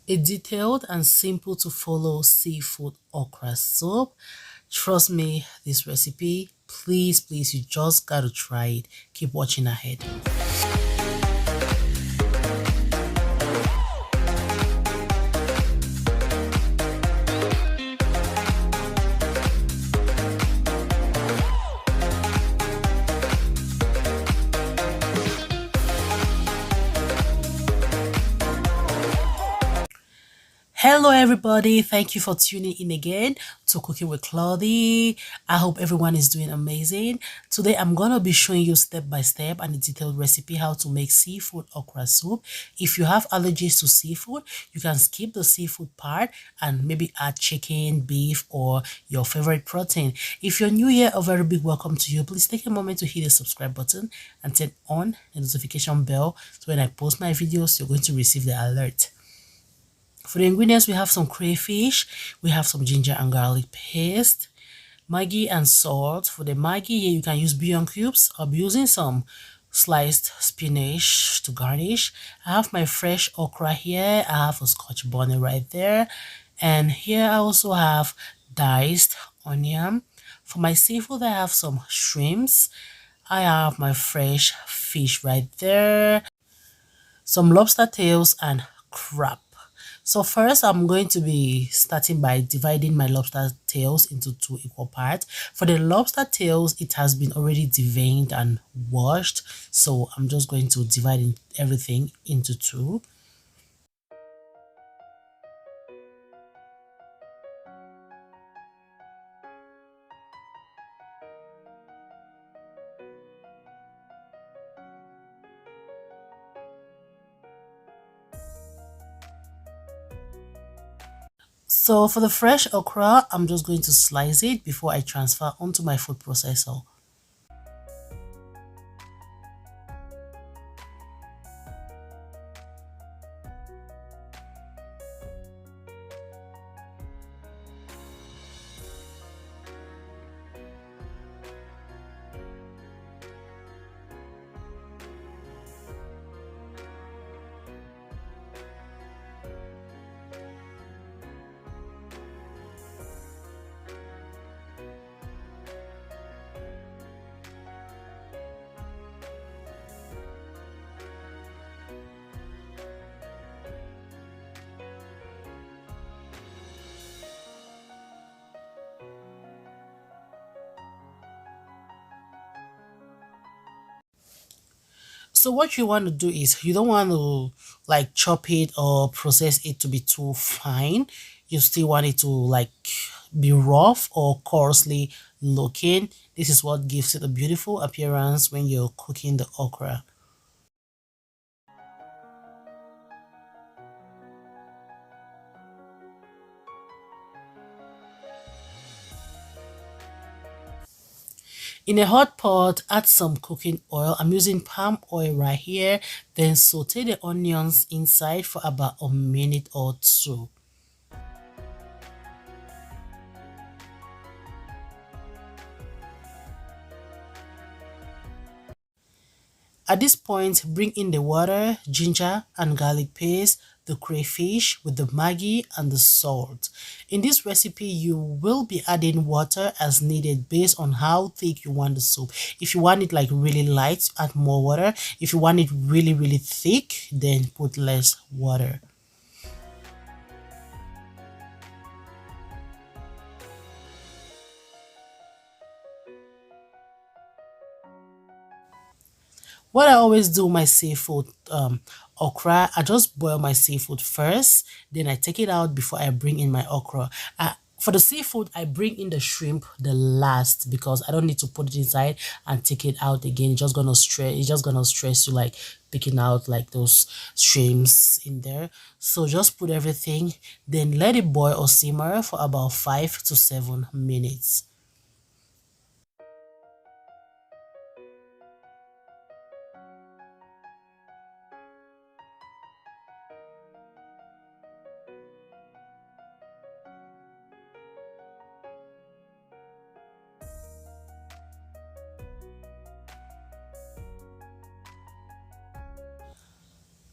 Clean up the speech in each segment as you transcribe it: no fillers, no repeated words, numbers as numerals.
A detailed and simple to follow seafood okra soup. Trust me, this recipe, please, you just gotta try it. Keep watching ahead. Hello everybody, thank you for tuning in again to Cooking with Claudie. I hope everyone is doing amazing. Today I'm gonna be showing you step by step and a detailed recipe how to make seafood okra soup. If you have allergies to seafood, you can skip the seafood part and maybe add chicken, beef, or your favorite protein. If you're new here, a very big welcome to you. Please take a moment to hit the subscribe button and turn on the notification bell so when I post my videos you're going to receive the alert. For the ingredients, we have some crayfish, we have some ginger and garlic paste, Maggi and salt. For the Maggi, here you can use bouillon cubes. I'll be using some sliced spinach to garnish. I have my fresh okra here. I have a Scotch bonnet right there. And here I also have diced onion. For my seafood, I have some shrimps. I have my fresh fish right there. Some lobster tails and crab. So first I'm going to be starting by dividing my lobster tails into two equal parts. For the lobster tails, it has been already deveined and washed. So I'm just going to divide everything into two. So for the fresh okra, I'm just going to slice it before I transfer onto my food processor. So what you want to do is you don't want to like chop it or process it to be too fine. You still want it to like be rough or coarsely looking. This is what gives it a beautiful appearance when you're cooking the okra. In a hot pot, add some cooking oil. I'm using palm oil right here. Then saute the onions inside for about a minute or two. At this point, bring in the water, ginger and garlic paste, the crayfish with the Maggi and the salt. In this recipe, you will be adding water as needed based on how thick you want the soup. If you want it like really light, add more water. If you want it really thick, then put less water. What I always do my seafood okra, I just boil my seafood first, then I take it out before I bring in my okra. For the seafood, I bring in the shrimp the last because I don't need to put it inside and take it out again. It's just gonna stress you like picking out like those shrimps in there. So just put everything, then let it boil or simmer for about 5 to 7 minutes.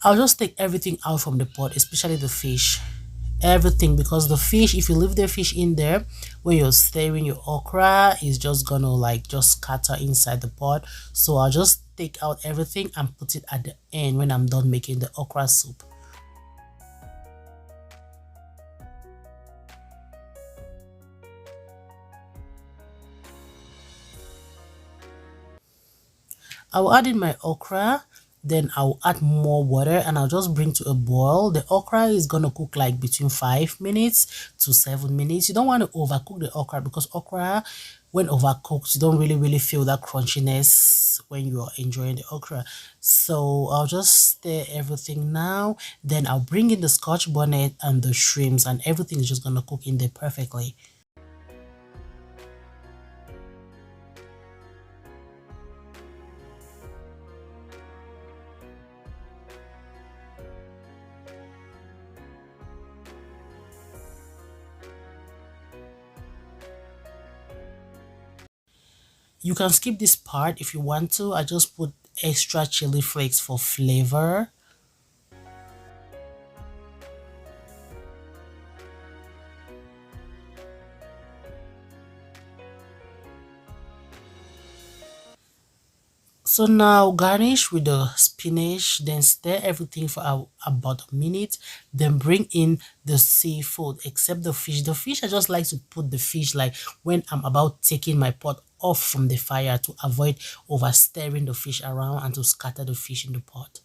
I'll just take everything out from the pot, especially the fish. Everything, because the fish, if you leave the fish in there when you're stirring your okra, is just gonna like just scatter inside the pot. So I'll just take out everything and put it at the end when I'm done making the okra soup. I'll add in my okra, then I'll add more water and I'll just bring to a boil. The okra is gonna cook like between 5 minutes to 7 minutes. You don't want to overcook the okra, because okra, when overcooked, you don't really feel that crunchiness when you're enjoying the okra. So I'll just stir everything now, then I'll bring in the Scotch bonnet and the shrimps, and everything is just gonna cook in there perfectly. You can skip this part if you want to. I just put extra chili flakes for flavor. So now garnish with the spinach, then stir everything for about a minute, then bring in the seafood except the fish. The fish, I just like to put the fish like when I'm about taking my pot off from the fire, to avoid over stirring the fish around and to scatter the fish in the pot.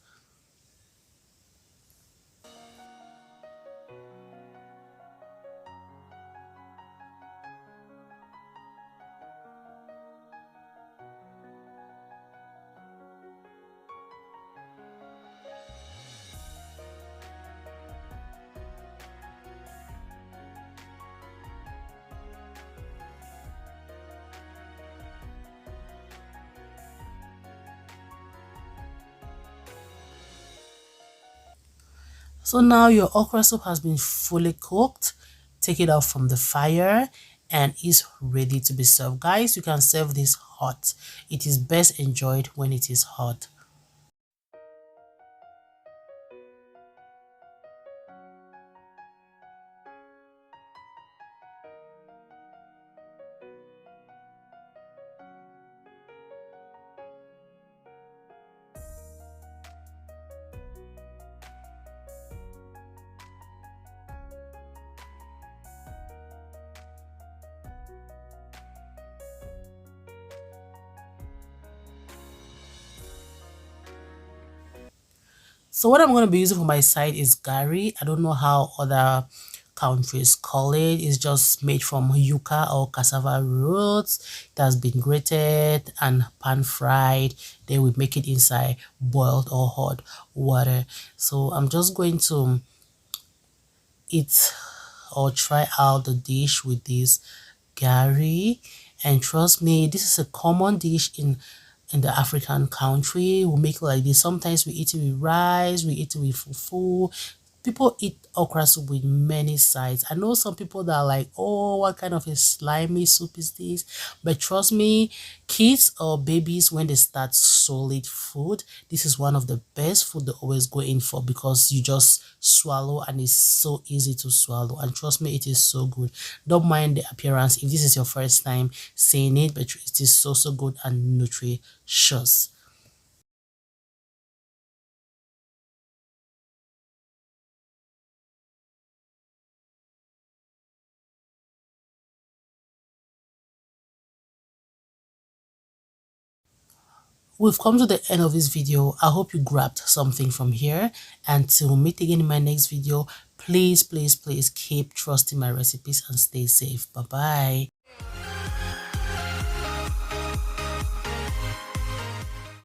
So now your okra soup has been fully cooked. Take it out from the fire and is ready to be served. Guys, you can serve this hot. It is best enjoyed when it is hot. So what I'm going to be using for my side is gari. I don't know how other countries call it. It's just made from yuca or cassava roots. It has been grated and pan fried. Then we make it inside boiled or hot water. So I'm just going to eat or try out the dish with this gari, and trust me, this is a common dish in the African country. We make it like this. Sometimes we eat it with rice, we eat it with fufu. People eat okra soup with many sides. I know some people that are like, oh, what kind of a slimy soup is this? But trust me, kids or babies, when they start solid food, this is one of the best food they always go in for, because you just swallow and it's so easy to swallow. And trust me, it is so good. Don't mind the appearance if this is your first time seeing it, but it is so good and nutritious. We've come to the end of this video. I hope you grabbed something from here. Until we meet again in my next video, please keep trusting my recipes and stay safe. Bye bye.